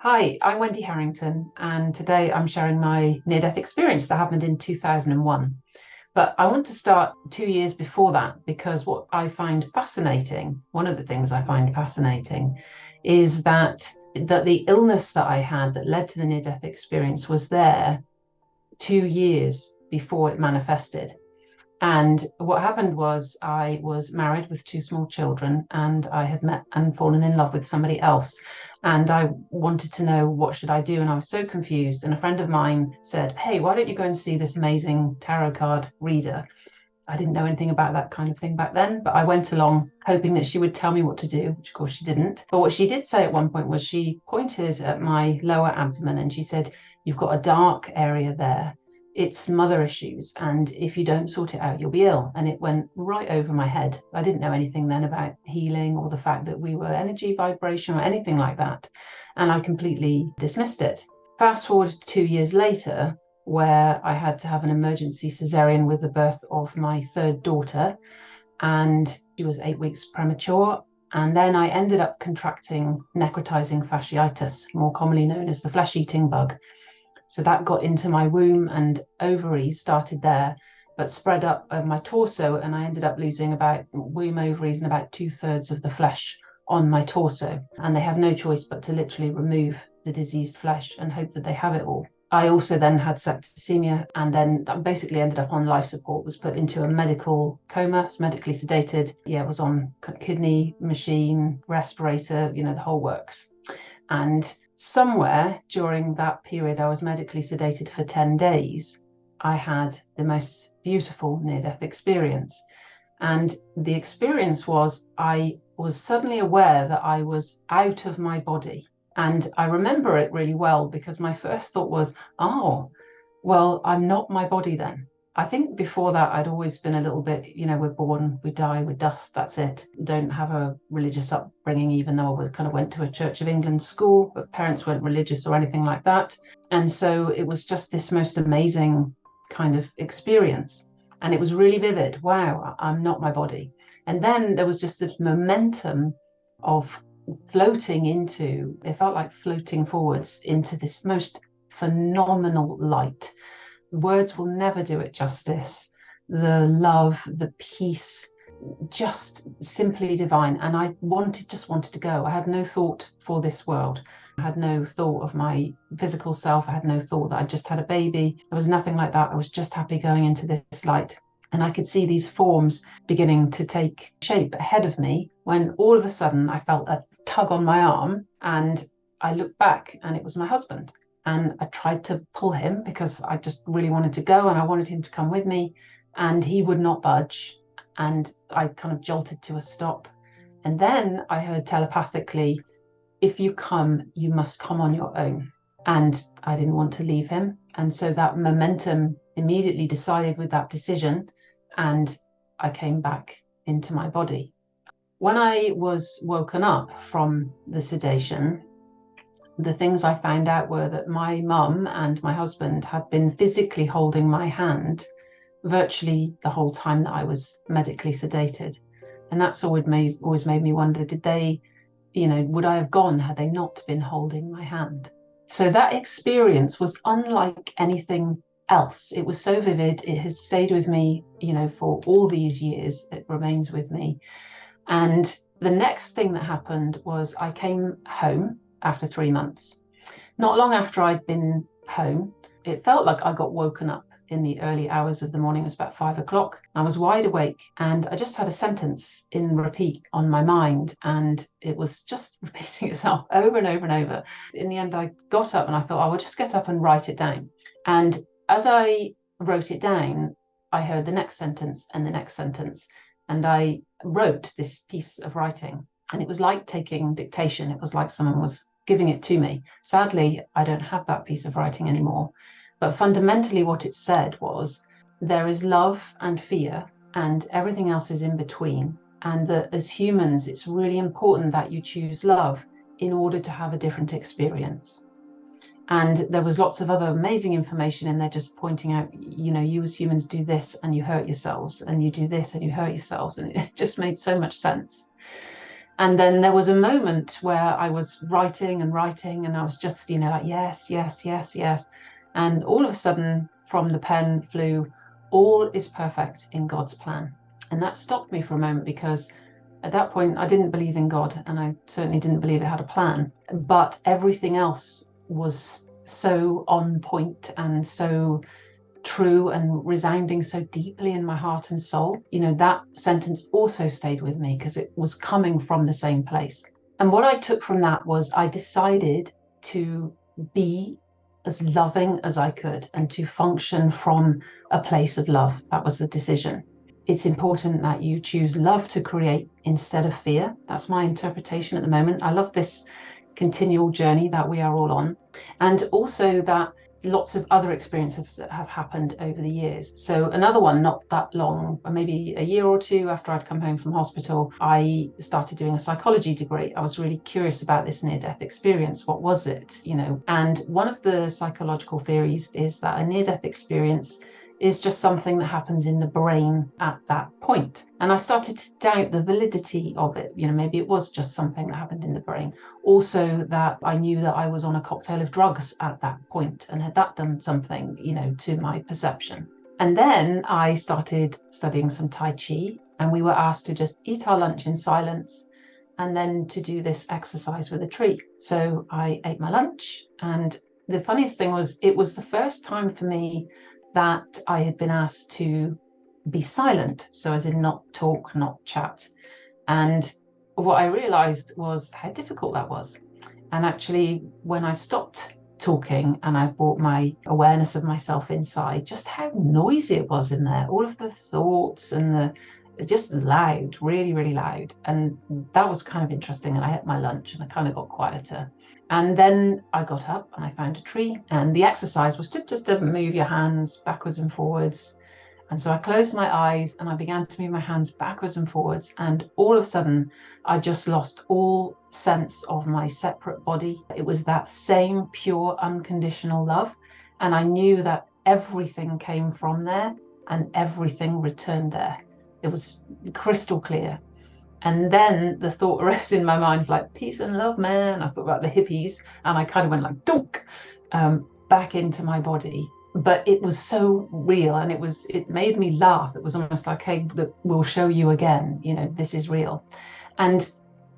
Hi, I'm Wendy Harrington, and today I'm sharing my near-death experience that happened in 2001. But I want to start 2 years before that because what I find fascinating, one of the things I find fascinating, is that the illness that I had that led to the near-death experience was there 2 years before it manifested. And what happened was I was married with two small children, and I had met and fallen in love with somebody else. And I wanted to know what should I do, and I was so confused. And a friend of mine said, "Hey, why don't you go and see this amazing tarot card reader?" I didn't know anything about that kind of thing back then, but I went along hoping that she would tell me what to do, which of course she didn't. But what she did say at one point was she pointed at my lower abdomen and she said, "You've got a dark area there. It's mother issues, and if you don't sort it out, you'll be ill." And it went right over my head. I didn't know anything then about healing or the fact that we were energy vibration or anything like that. And I completely dismissed it. Fast forward 2 years later, where I had to have an emergency cesarean with the birth of my third daughter, and she was 8 weeks premature. And then I ended up contracting necrotizing fasciitis, more commonly known as the flesh-eating bug. So that got into my womb and ovaries, started there, but spread up my torso, and I ended up losing about womb, ovaries, and about 2/3 of the flesh on my torso. And they have no choice but to literally remove the diseased flesh and hope that they have it all. I also then had septicemia, and then basically ended up on life support, was put into a medical coma, was medically sedated. Yeah, was on kidney machine, respirator, the whole works. And somewhere during that period, I was medically sedated for 10 days. I had the most beautiful near-death experience. And the experience was I was suddenly aware that I was out of my body. And I remember it really well because my first thought was, oh, well, I'm not my body then. I think before that, I'd always been a little bit, we're born, we die, we're dust, that's it. Don't have a religious upbringing, even though I kind of went to a Church of England school, but parents weren't religious or anything like that. And so it was just this most amazing kind of experience. And it was really vivid. Wow, I'm not my body. And then there was just this momentum of floating into, it felt like floating forwards into this most phenomenal light. Words will never do it justice. The love, the peace, just simply divine. And I just wanted to go. I had no thought for this world. I had no thought of my physical self. I had no thought that I just had a baby. There was nothing like that. I was just happy going into this light. And I could see these forms beginning to take shape ahead of me when all of a sudden I felt a tug on my arm, and I looked back and it was my husband. And I tried to pull him because I just really wanted to go and I wanted him to come with me, and he would not budge. And I kind of jolted to a stop. And then I heard telepathically, "If you come, you must come on your own." And I didn't want to leave him. And so that momentum immediately decided with that decision, and I came back into my body. When I was woken up from the sedation, the things I found out were that my mum and my husband had been physically holding my hand virtually the whole time that I was medically sedated. And that's always made me wonder, did they, would I have gone had they not been holding my hand? So that experience was unlike anything else. It was so vivid. It has stayed with me, for all these years. It remains with me. And the next thing that happened was I came home after 3 months. Not long after I'd been home, it felt like I got woken up in the early hours of the morning. It was about 5 o'clock. I was wide awake and I just had a sentence in repeat on my mind, and it was just repeating itself over and over and over. In the end, I got up and I thought, I will just get up and write it down. And as I wrote it down, I heard the next sentence and the next sentence. And I wrote this piece of writing, and it was like taking dictation. It was like someone was giving it to me. Sadly, I don't have that piece of writing anymore. But fundamentally what it said was, there is love and fear, and everything else is in between. And that as humans, it's really important that you choose love in order to have a different experience. And there was lots of other amazing information in there, just pointing out, you as humans do this and you hurt yourselves, and you do this and you hurt yourselves. And it just made so much sense. And then there was a moment where I was writing and writing, and I was just, like, yes, yes, yes, yes. And all of a sudden, from the pen flew, all is perfect in God's plan. And that stopped me for a moment, because at that point, I didn't believe in God, and I certainly didn't believe it had a plan. But everything else was so on point and so true and resounding so deeply in my heart and soul. That sentence also stayed with me, because it was coming from the same place. And what I took from that was I decided to be as loving as I could and to function from a place of love. That was the decision. It's important that you choose love to create instead of fear. That's my interpretation at the moment. I love this continual journey that we are all on. And also that lots of other experiences have happened over the years. So another one, not that long, maybe a year or two after I'd come home from hospital, I started doing a psychology degree. I was really curious about this near-death experience. What was it? And one of the psychological theories is that a near-death experience is just something that happens in the brain at that point. And I started to doubt the validity of it. Maybe it was just something that happened in the brain. Also, that I knew that I was on a cocktail of drugs at that point, and had that done something, to my perception. And then I started studying some Tai Chi, and we were asked to just eat our lunch in silence and then to do this exercise with a tree. So I ate my lunch, and the funniest thing was, it was the first time for me that I had been asked to be silent. So as in not talk, not chat. And what I realized was how difficult that was. And actually, when I stopped talking and I brought my awareness of myself inside, just how noisy it was in there, all of the thoughts and just loud, really, really loud. And that was kind of interesting. And I ate my lunch and I kind of got quieter. And then I got up and I found a tree. And the exercise was just to move your hands backwards and forwards. And so I closed my eyes and I began to move my hands backwards and forwards. And all of a sudden, I just lost all sense of my separate body. It was that same pure, unconditional love. And I knew that everything came from there and everything returned there. It was crystal clear. And then the thought arose in my mind, like, peace and love, man. I thought about the hippies, and I kind of went like, dunk, back into my body. But it was so real, and it made me laugh. It was almost like, hey, we'll show you again, this is real. And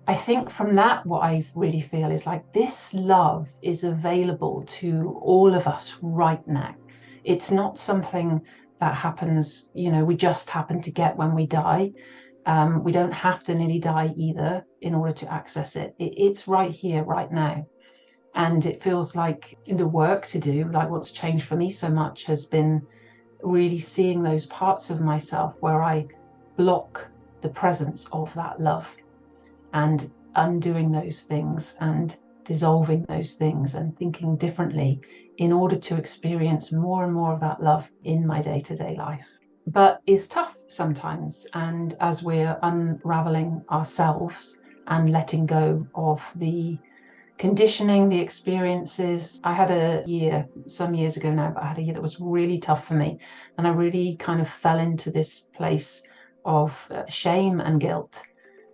I think from that, what I really feel is like, this love is available to all of us right now. It's not something that happens, we just happen to get when we die. We don't have to nearly die either in order to access it. It's right here, right now. And it feels like the work to do, like what's changed for me so much has been really seeing those parts of myself where I block the presence of that love, and undoing those things and dissolving those things and thinking differently in order to experience more and more of that love in my day-to-day life. But it's tough sometimes. And as we're unraveling ourselves and letting go of the conditioning, the experiences, I had a year, some years ago now, but I had a year that was really tough for me. And I really kind of fell into this place of shame and guilt.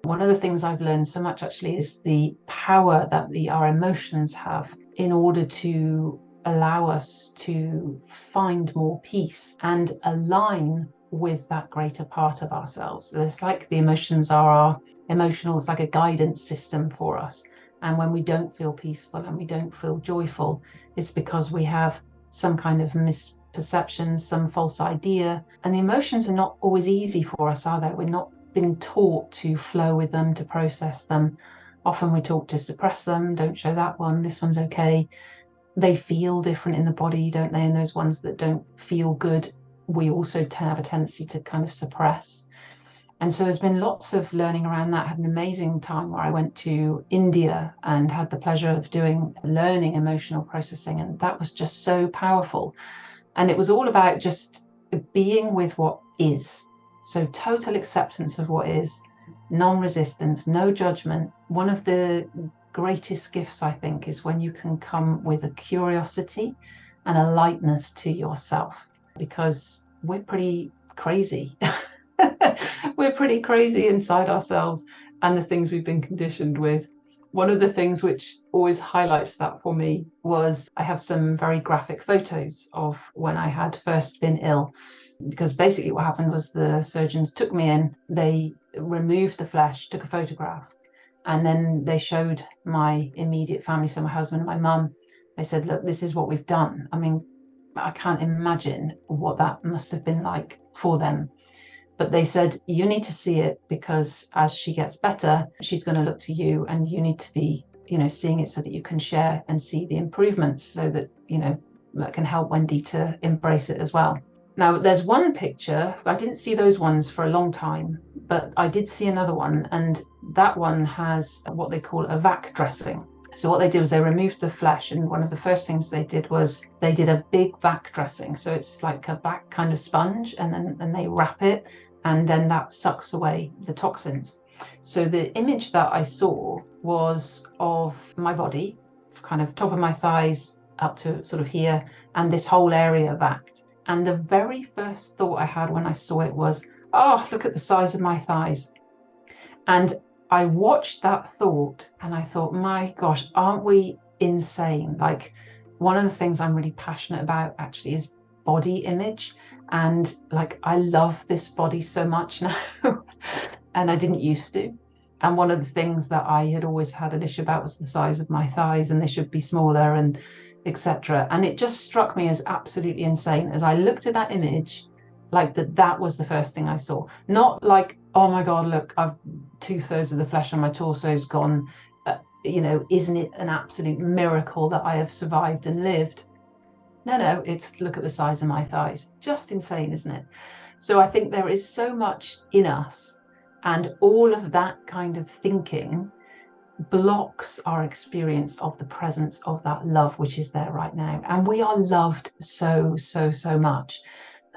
One of the things I've learned so much actually is the power that our emotions have in order to allow us to find more peace and align with that greater part of ourselves. It's like the emotions are our emotional, it's like a guidance system for us. And when we don't feel peaceful and we don't feel joyful, it's because we have some kind of misperception, some false idea. And the emotions are not always easy for us, are they? We're not been taught to flow with them, to process them. Often we're taught to suppress them, don't show that one, this one's okay. They feel different in the body, don't they? And those ones that don't feel good, we also have a tendency to kind of suppress. And so there's been lots of learning around that. I had an amazing time where I went to India and had the pleasure of learning emotional processing. And that was just so powerful. And it was all about just being with what is. So total acceptance of what is, non-resistance, no judgment. One of the greatest gifts, I think, is when you can come with a curiosity and a lightness to yourself, because we're pretty crazy. We're pretty crazy inside ourselves. and the things we've been conditioned with. One of the things which always highlights that for me was I have some very graphic photos of when I had first been ill, because basically what happened was the surgeons took me in, they removed the flesh, took a photograph, and then they showed my immediate family, so my husband and my mum. They said, look, this is what we've done. I mean, I can't imagine what that must have been like for them. But they said, you need to see it, because as she gets better, she's going to look to you, and you need to be, seeing it so that you can share and see the improvements, so that, that can help Wendy to embrace it as well. Now, there's one picture, I didn't see those ones for a long time, but I did see another one, and that one has what they call a vac dressing. So what they did was they removed the flesh, and one of the first things they did was they did a big vac dressing. So it's like a black kind of sponge, and then they wrap it, and then that sucks away the toxins. So the image that I saw was of my body, kind of top of my thighs up to sort of here, and this whole area vac. And the very first thought I had when I saw it was, oh, look at the size of my thighs. And I watched that thought and I thought, my gosh, aren't we insane? Like, one of the things I'm really passionate about actually is body image. And like, I love this body so much now, and I didn't used to. And one of the things that I had always had an issue about was the size of my thighs, and they should be smaller, and etc. And it just struck me as absolutely insane as I looked at that image, like that was the first thing I saw. Not like, oh my God, look, I've 2/3 of the flesh on my torso's gone. Isn't it an absolute miracle that I have survived and lived? No, it's look at the size of my thighs. Just insane, isn't it? So I think there is so much in us, and all of that kind of thinking blocks our experience of the presence of that love which is there right now. And we are loved so much.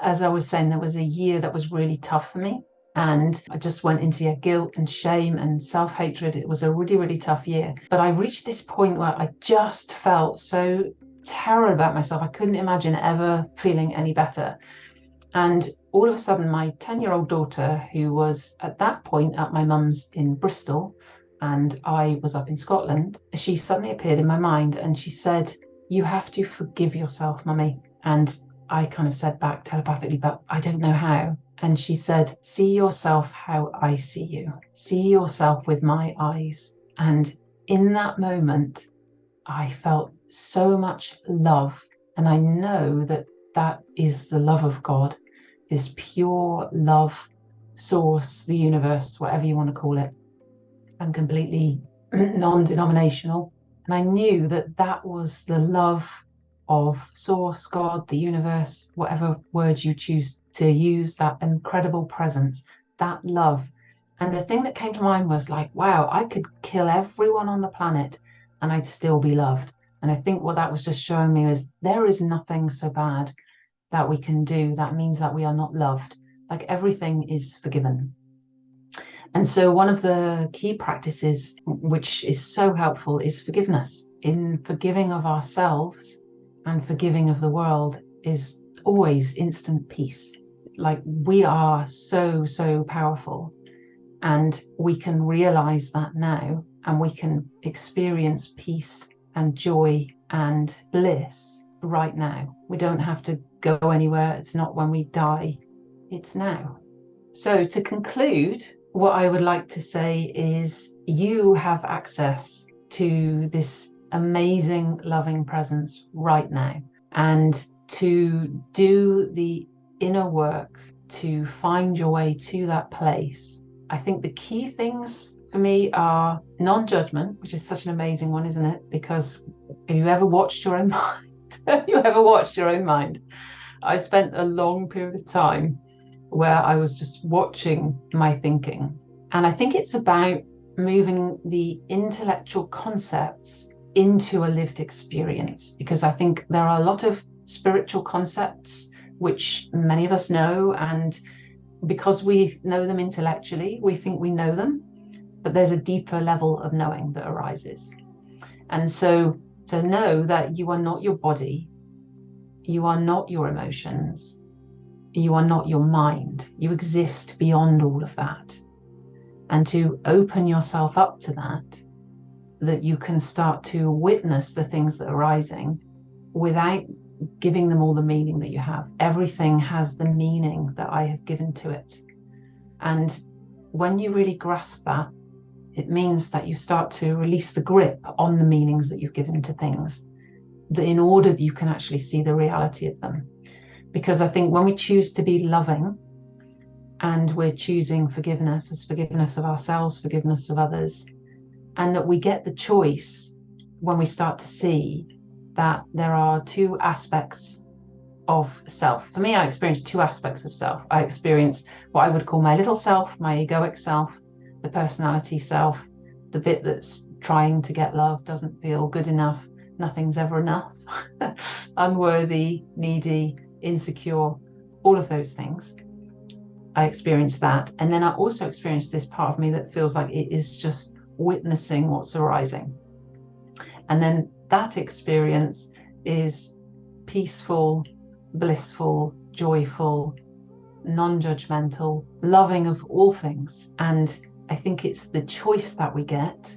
As I was saying, there was a year that was really tough for me, and I just went into guilt and shame and self-hatred. It was a really tough year, but I reached this point where I just felt so terrible about myself. I couldn't imagine ever feeling any better. And all of a sudden, my 10-year-old daughter, who was at that point at my mum's in Bristol, and I was up in Scotland, she suddenly appeared in my mind, and she said, you have to forgive yourself, Mummy. And I kind of said back telepathically, but I don't know how. And she said, see yourself how I see you. See yourself with my eyes. And in that moment, I felt so much love. And I know that that is the love of God, this pure love source, the universe, whatever you want to call it, and completely non-denominational. And I knew that that was the love of source, God, the universe, whatever words you choose to use, that incredible presence, that love. And the thing that came to mind was like, wow, I could kill everyone on the planet and I'd still be loved. And I think what that was just showing me is there is nothing so bad that we can do that means that we are not loved. Like, everything is forgiven. And so one of the key practices, which is so helpful, is forgiveness. In forgiving of ourselves and forgiving of the world is always instant peace. Like, we are so powerful, and we can realize that now, and we can experience peace and joy and bliss right now. We don't have to go anywhere. It's not when we die, it's now. So to conclude, what I would like to say is you have access to this amazing, loving presence right now. And to do the inner work, to find your way to that place, I think the key things for me are non-judgment, which is such an amazing one, isn't it? Because have you ever watched your own mind? Have you ever watched your own mind? I spent a long period of time where I was just watching my thinking. And I think it's about moving the intellectual concepts into a lived experience, because I think there are a lot of spiritual concepts which many of us know, and because we know them intellectually, we think we know them, but there's a deeper level of knowing that arises. And so to know that you are not your body, you are not your emotions, you are not your mind, you exist beyond all of that. and to open yourself up to that you can start to witness the things that are arising without giving them all the meaning that you have. Everything has the meaning that I have given to it. And when you really grasp that, it means that you start to release the grip on the meanings that you've given to things, that in order that you can actually see the reality of them. Because I think when we choose to be loving, and we're choosing forgiveness as forgiveness of ourselves, forgiveness of others, and that we get the choice when we start to see that there are two aspects of self. For me, I experience two aspects of self. I experience what I would call my little self, my egoic self, the personality self, the bit that's trying to get love, doesn't feel good enough, nothing's ever enough, unworthy, needy, insecure, all of those things. I experience that. And then I also experience this part of me that feels like it is just witnessing what's arising. And then that experience is peaceful, blissful, joyful, non-judgmental, loving of all things. And I think it's the choice that we get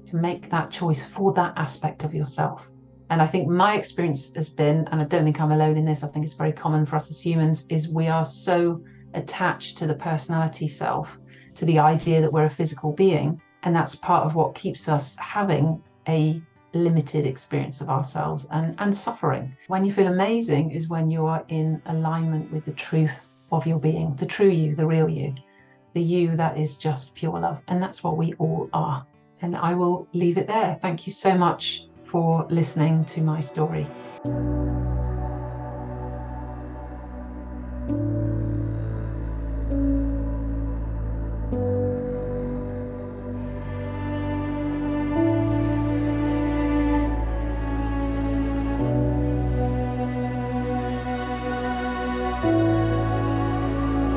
to make that choice for that aspect of yourself. And I think my experience has been, and I don't think I'm alone in this, I think it's very common for us as humans, is we are so attached to the personality self, to the idea that we're a physical being. And that's part of what keeps us having a limited experience of ourselves and suffering. When you feel amazing is when you are in alignment with the truth of your being, the true you, the real you, the you that is just pure love. And that's what we all are. And I will leave it there. Thank you so much for listening to my story.